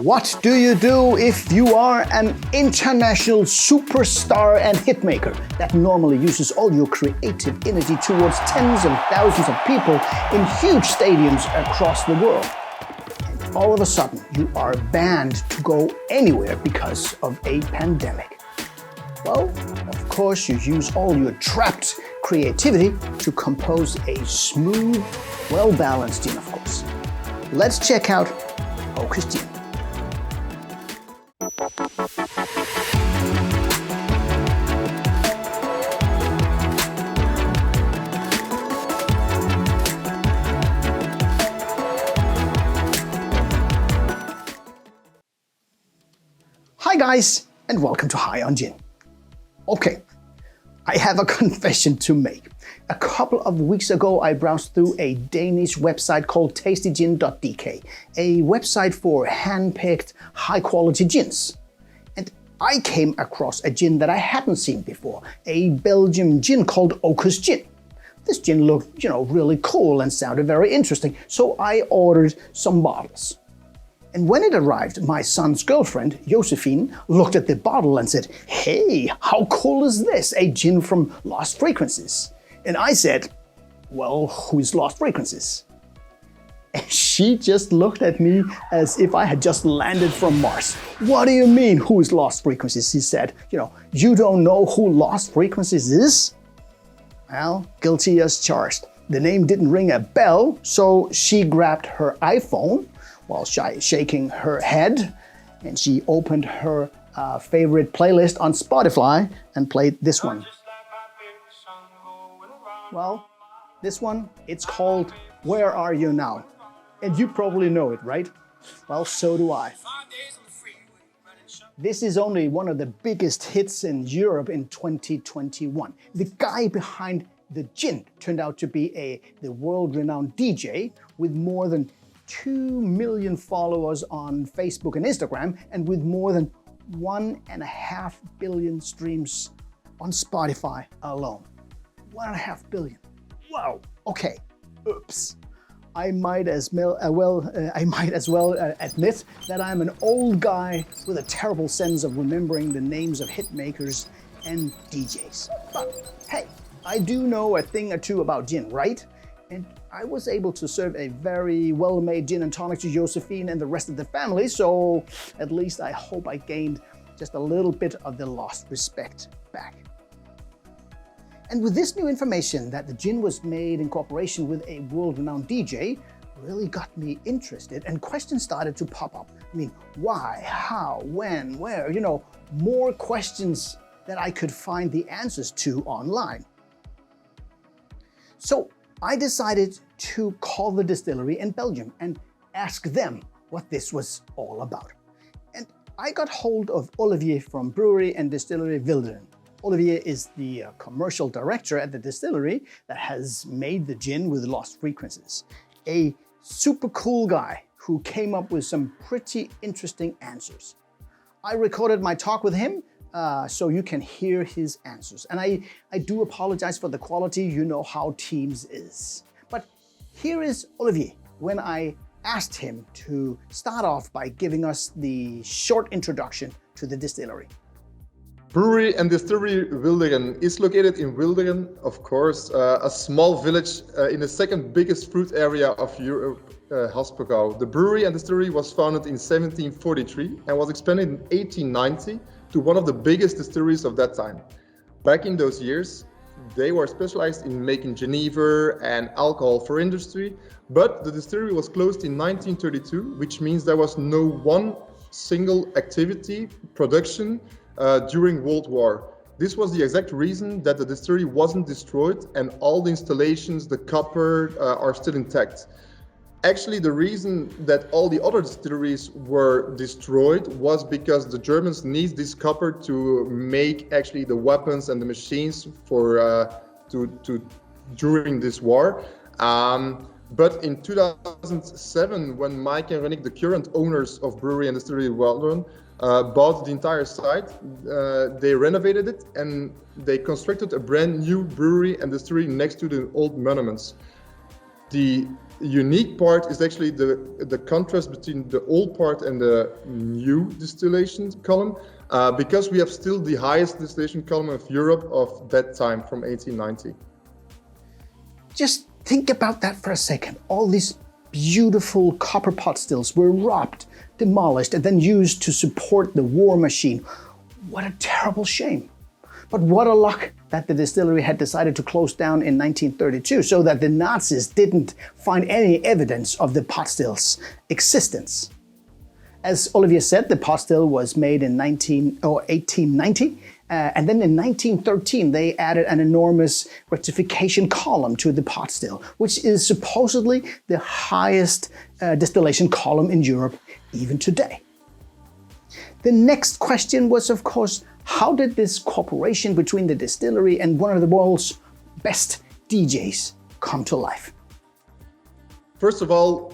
What do you do if you are an international superstar and hitmaker that normally uses all your creative energy towards tens of thousands of people in huge stadiums across the world? And all of a sudden, you are banned to go anywhere because of a pandemic. Well, of course, you use all your trapped creativity to compose a smooth, well-balanced gin, of course. Let's check out Ocus Gin. Hi guys, and welcome to High on Gin. Okay, I have a confession to make. A couple of weeks ago, I browsed through a Danish website called tastygin.dk, a website for hand-picked, high-quality gins. And I came across a gin that I hadn't seen before, a Belgian gin called Ocus Gin. This gin looked, really cool and sounded very interesting, so I ordered some bottles. And when it arrived, my son's girlfriend, Josephine, looked at the bottle and said, "Hey, how cool is this? A gin from Lost Frequencies." And I said, "Well, who's Lost Frequencies?" And she just looked at me as if I had just landed from Mars. "What do you mean, who's Lost Frequencies?" She said. You don't know who Lost Frequencies is? Well, guilty as charged. The name didn't ring a bell, so she grabbed her iPhone while shaking her head, and she opened her favorite playlist on Spotify and played this one. Well, this one, it's called Where Are You Now? And you probably know it, right? Well, so do I. This is only one of the biggest hits in Europe in 2021. The guy behind the gin turned out to be the world-renowned DJ with more than 2 million followers on Facebook and Instagram, and with more than 1.5 billion streams on Spotify alone. 1.5 billion. Wow. Okay. Oops. I might as well admit that I'm an old guy with a terrible sense of remembering the names of hit makers and DJs. But hey, I do know a thing or two about gin, right? And I was able to serve a very well-made gin and tonic to Josephine and the rest of the family, so at least I hope I gained just a little bit of the lost respect back. And with this new information that the gin was made in cooperation with a world-renowned DJ, really got me interested, and questions started to pop up. I mean, why, how, when, where, more questions that I could find the answers to online. So I decided to call the distillery in Belgium and ask them what this was all about. And I got hold of Olivier from Brewery Distillery Wilderen. Olivier is the commercial director at the distillery that has made the gin with Lost Frequencies. A super cool guy who came up with some pretty interesting answers. I recorded my talk with him so you can hear his answers. And I do apologize for the quality, you know how Teams is. But here is Olivier when I asked him to start off by giving us the short introduction to the distillery. Brewery and Distillery Wilderen is located in Wilderen, of course, a small village in the second biggest fruit area of Europe, Haspelgouw. The brewery and distillery was founded in 1743 and was expanded in 1890 to one of the biggest distilleries of that time. Back in those years, they were specialized in making Genever and alcohol for industry, but the distillery was closed in 1932, which means there was no one single activity, production, during World War. This was the exact reason that the distillery wasn't destroyed and all the installations, the copper, are still intact. Actually, the reason that all the other distilleries were destroyed was because the Germans need this copper to make actually the weapons and the machines for during this war. But in 2007, when Mike and Renik, the current owners of Brewery and Distillery Wilderen, bought the entire site, they renovated it and they constructed a brand new brewery and distillery next to the old monuments. The unique part is actually the contrast between the old part and the new distillation column, because we have still the highest distillation column of Europe of that time from 1890. Just think about that for a second. All these beautiful copper pot stills were robbed, demolished, and then used to support the war machine. What a terrible shame. But what a luck that the distillery had decided to close down in 1932 so that the Nazis didn't find any evidence of the pot still's existence. As Olivier said, the pot still was made in 1890, and then in 1913 they added an enormous rectification column to the pot still, which is supposedly the highest distillation column in Europe even today. The next question was, of course, how did this cooperation between the distillery and one of the world's best DJs come to life? First of all,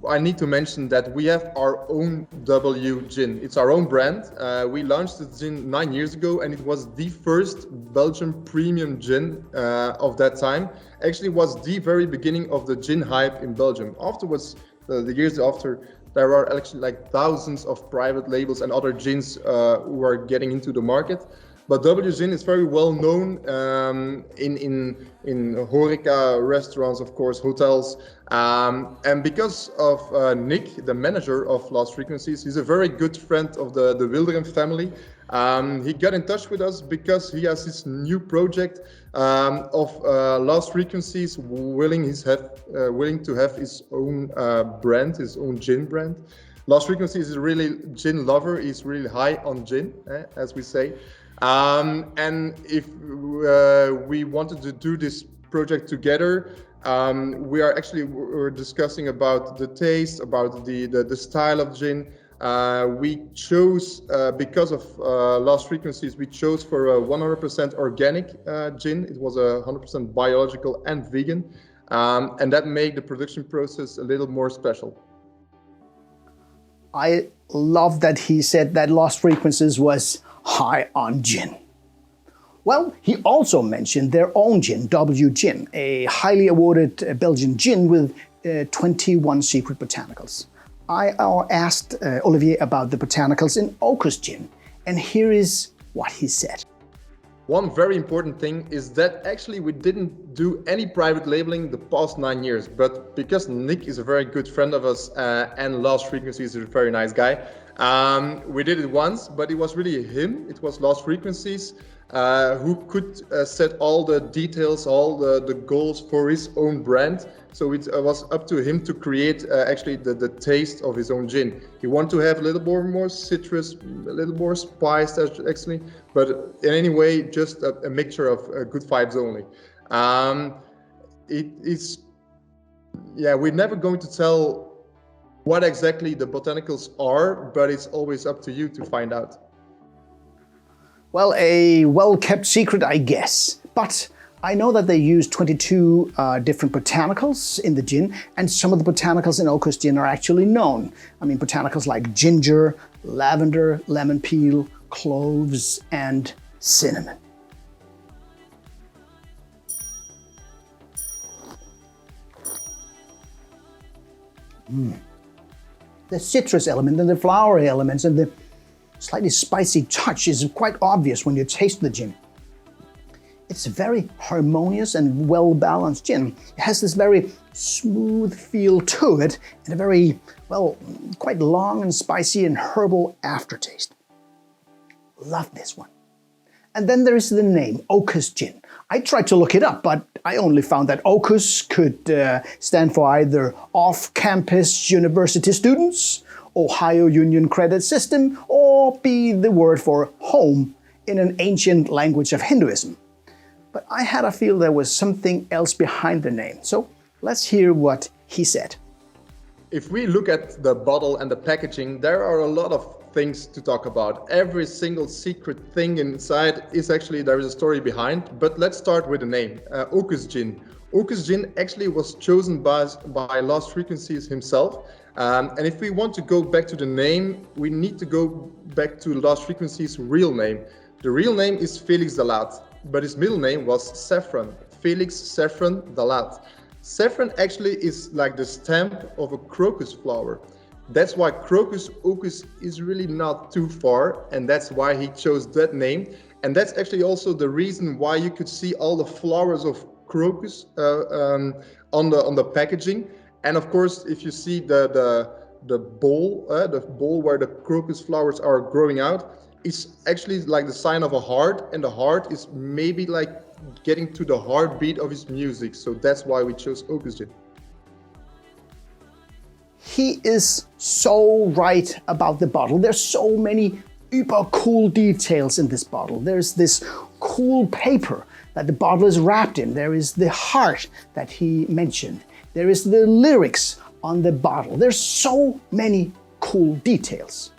I need to mention that we have our own W gin. It's our own brand. We launched the gin 9 years ago, and it was the first Belgian premium gin of that time. Actually, it was the very beginning of the gin hype in Belgium. Afterwards, the years after, there are actually like thousands of private labels and other gins who are getting into the market. But W Gin is very well known in horeca, restaurants, of course, hotels. And because of Nick, the manager of Lost Frequencies, he's a very good friend of the Wilderen family. He got in touch with us because he has this new project of Lost Frequencies willing to have his own brand, his own gin brand. Lost Frequencies is a really gin lover. He's really high on gin, as we say. And if we wanted to do this project together, we're discussing about the taste, about the style of gin. We chose, because of Lost Frequencies, we chose for a 100% organic gin. It was 100% biological and vegan, and that made the production process a little more special. I love that he said that Lost Frequencies was high on gin. Well, he also mentioned their own gin, W Gin, a highly awarded Belgian gin with 21 secret botanicals. I asked Olivier about the botanicals in Ocus Gin, and here is what he said. One very important thing is that actually we didn't do any private labeling the past 9 years, but because Nick is a very good friend of us and Lost Frequencies is a very nice guy, we did it once, but it was really him. It was Lost Frequencies who could set all the details, all the goals for his own brand. So it was up to him to create actually the taste of his own gin. He wanted to have a little more citrus, a little more spice actually, but in any way, just a mixture of good vibes only. We're never going to tell what exactly the botanicals are, but it's always up to you to find out. Well, a well-kept secret, I guess. But I know that they use 22 different botanicals in the gin, and some of the botanicals in Ocus Gin are actually known. I mean, botanicals like ginger, lavender, lemon peel, cloves, and cinnamon. The citrus element and the flowery elements and the slightly spicy touch is quite obvious when you taste the gin. It's a very harmonious and well-balanced gin. It has this very smooth feel to it and a very, quite long and spicy and herbal aftertaste. Love this one. And then there is the name, Ocus Gin. I tried to look it up, but I only found that Ocus could stand for either off-campus university students, Ohio Union Credit System, or be the word for home in an ancient language of Hinduism. But I had a feel there was something else behind the name. So let's hear what he said. If we look at the bottle and the packaging, there are a lot of things to talk about. Every single secret thing inside is actually, there is a story behind, but let's start with the name, Ocus Gin. Ocus Gin actually was chosen by Lost Frequencies himself. And if we want to go back to the name, we need to go back to Lost Frequencies' real name. The real name is Felix Dalat, but his middle name was Saffron, Felix Saffron Dalat. Saffron actually is like the stamp of a crocus flower. That's why crocus ocus is really not too far, and that's why he chose that name. And that's actually also the reason why you could see all the flowers of crocus on the packaging. And of course, if you see the bowl where the crocus flowers are growing out, it's actually like the sign of a heart, and the heart is maybe like getting to the heartbeat of his music. So that's why we chose Ocus Gin. He is so right about the bottle. There's so many super cool details in this bottle. There's this cool paper that the bottle is wrapped in. There is the heart that he mentioned. There is the lyrics on the bottle. There's so many cool details.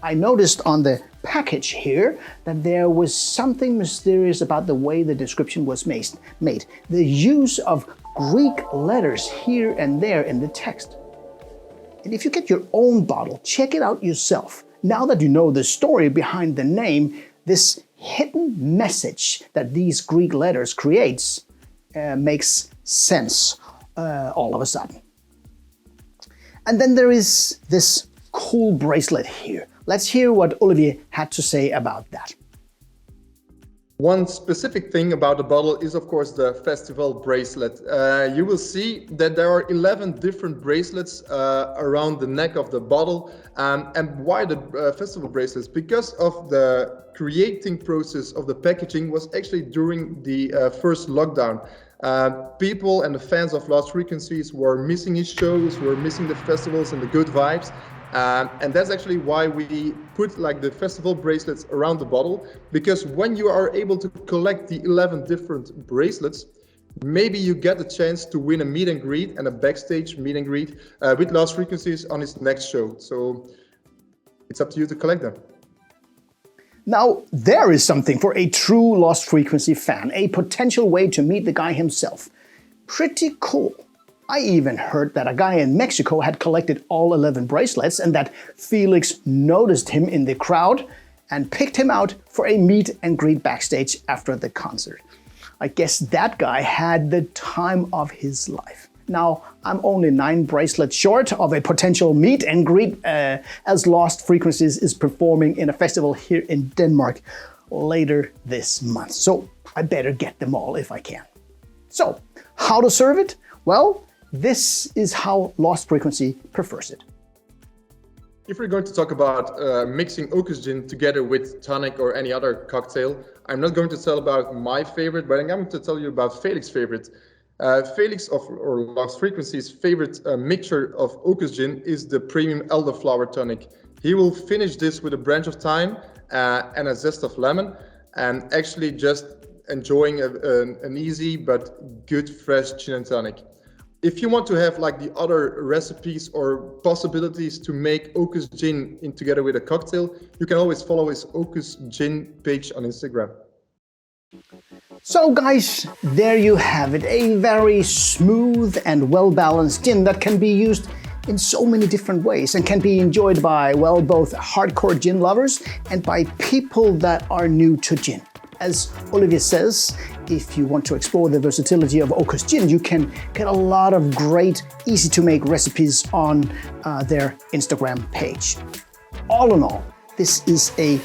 I noticed on the package here that there was something mysterious about the way the description was made. The use of Greek letters here and there in the text. And if you get your own bottle, check it out yourself. Now that you know the story behind the name, this hidden message that these Greek letters creates makes sense all of a sudden. And then there is this cool bracelet here. Let's hear what Olivier had to say about that. One specific thing about the bottle is, of course, the festival bracelet. You will see that there are 11 different bracelets around the neck of the bottle. And why the festival bracelets? Because of the creating process of the packaging was actually during the first lockdown. People and the fans of Lost Frequencies were missing his shows, were missing the festivals and the good vibes. And that's actually why we put like the festival bracelets around the bottle, because when you are able to collect the 11 different bracelets, maybe you get the chance to win a meet and greet and a backstage meet and greet with Lost Frequencies on his next show. So it's up to you to collect them. Now, there is something for a true Lost Frequency fan, a potential way to meet the guy himself. Pretty cool. I even heard that a guy in Mexico had collected all 11 bracelets and that Felix noticed him in the crowd and picked him out for a meet and greet backstage after the concert. I guess that guy had the time of his life. Now, I'm only 9 bracelets short of a potential meet and greet as Lost Frequencies is performing in a festival here in Denmark later this month. So I better get them all if I can. So, how to serve it? Well, this is how Lost Frequency prefers it. If we're going to talk about mixing Ocus Gin together with tonic or any other cocktail, I'm not going to tell about my favorite, but I'm going to tell you about Felix's favorite. Felix or Lost Frequency's favorite mixture of Ocus Gin is the premium elderflower tonic. He will finish this with a branch of thyme and a zest of lemon, and actually just enjoying an easy but good fresh gin and tonic. If you want to have like the other recipes or possibilities to make Ocus Gin in together with a cocktail, you can always follow his Ocus Gin page on Instagram. So guys, there you have it, a very smooth and well-balanced gin that can be used in so many different ways and can be enjoyed by, well, both hardcore gin lovers and by people that are new to gin. As Olivier says, if you want to explore the versatility of Ocus Gin, you can get a lot of great, easy-to-make recipes on their Instagram page. All in all, this is a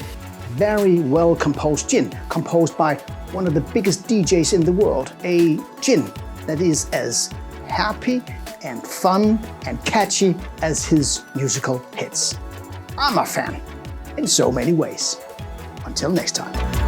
very well-composed gin, composed by one of the biggest DJs in the world, a gin that is as happy and fun and catchy as his musical hits. I'm a fan in so many ways. Until next time.